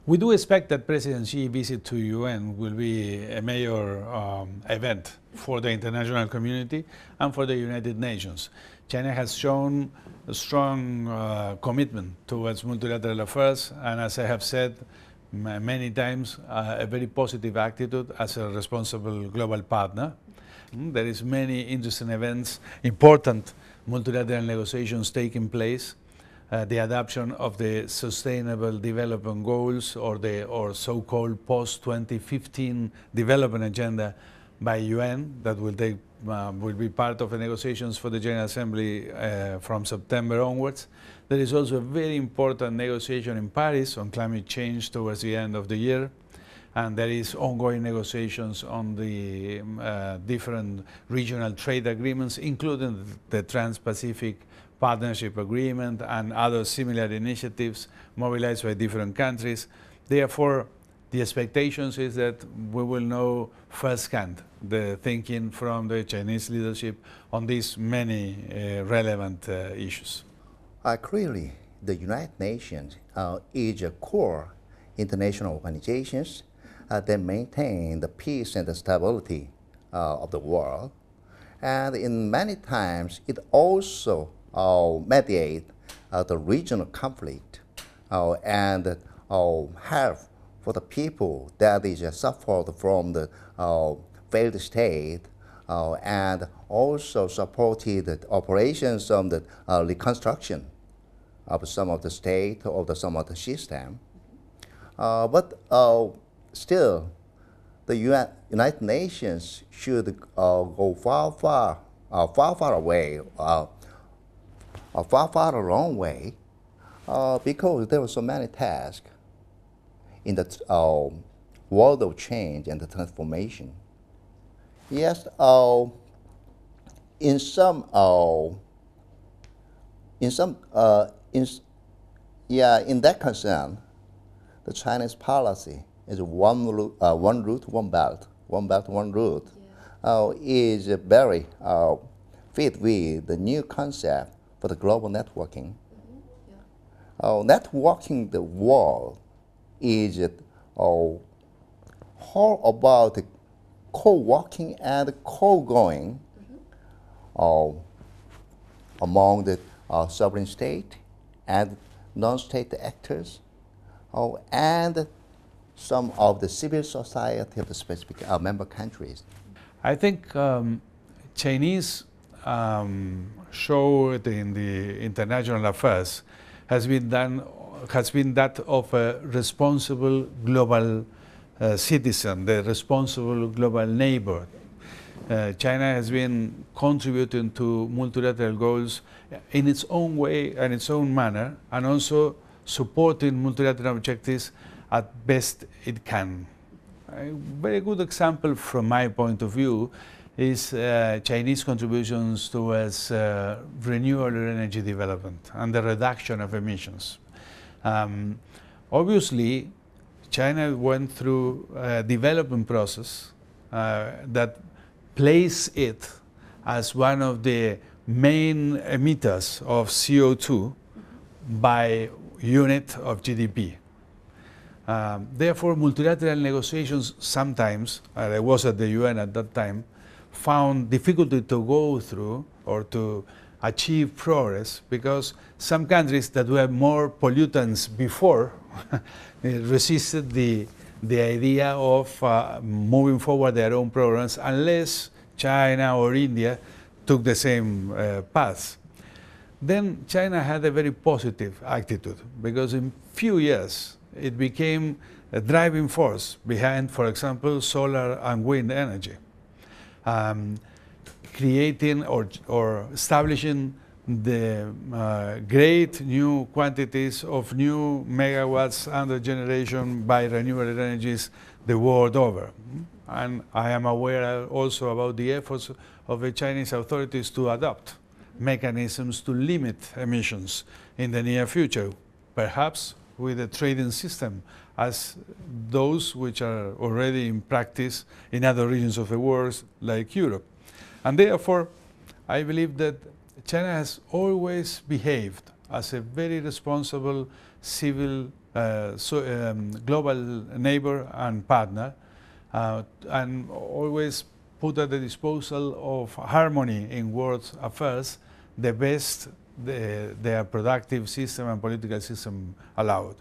We do expect that President Xi's visit to UN will be a major event for the international community and for the United Nations. China has shown a strong commitment towards multilateral affairs, and as I have said many times, a very positive attitude as a responsible global partner. There is many interesting events, important multilateral negotiations taking place. The adoption of the Sustainable Development Goals or so-called post-2015 development agenda by UN that will be part of the negotiations for the General Assembly from September onwards. There is also a very important negotiation in Paris on climate change towards the end of the year. And there is ongoing negotiations on the different regional trade agreements, including the Trans-Pacific Partnership Agreement and other similar initiatives mobilized by different countries. Therefore, the expectations is that we will know firsthand the thinking from the Chinese leadership on these many relevant issues. Clearly, the United Nations is a core international organization that maintain the peace and the stability of the world. And in many times, it also mediate the regional conflict and help for the people that is suffered from the failed state and also supported the operations of the reconstruction of some of the state or some of the system. But still, the United Nations should go far away, far a long way, because there were so many tasks in the world of change and the transformation. Yes, in that concern, the Chinese policy is one route, one belt, one route, is very fit with the new concept for the global networking. Networking the world is all about co-working and co-going among the sovereign state and non-state actors and some of the civil society of the specific member countries. I think Chinese show in the international affairs has been that of a responsible global citizen, the responsible global neighbor. China has been contributing to multilateral goals in its own way and its own manner, and also supporting multilateral objectives at best it can. A very good example from my point of view is Chinese contributions towards renewable energy development and the reduction of emissions. Obviously, China went through a development process that placed it as one of the main emitters of CO2 by unit of GDP. Therefore, multilateral negotiations sometimes, I was at the UN at that time, found difficulty to go through or to achieve progress because some countries that were more pollutants before resisted the idea of moving forward their own programs unless China or India took the same path. Then China had a very positive attitude because in few years it became a driving force behind, for example, solar and wind energy. Creating or establishing the great new quantities of new megawatts under generation by renewable energies the world over. And I am aware also about the efforts of the Chinese authorities to adopt mechanisms to limit emissions in the near future, perhaps with a trading system as those which are already in practice in other regions of the world like Europe. And therefore, I believe that China has always behaved as a very responsible civil global neighbor and partner, and always put at the disposal of harmony in world affairs the best their productive system and political system allowed.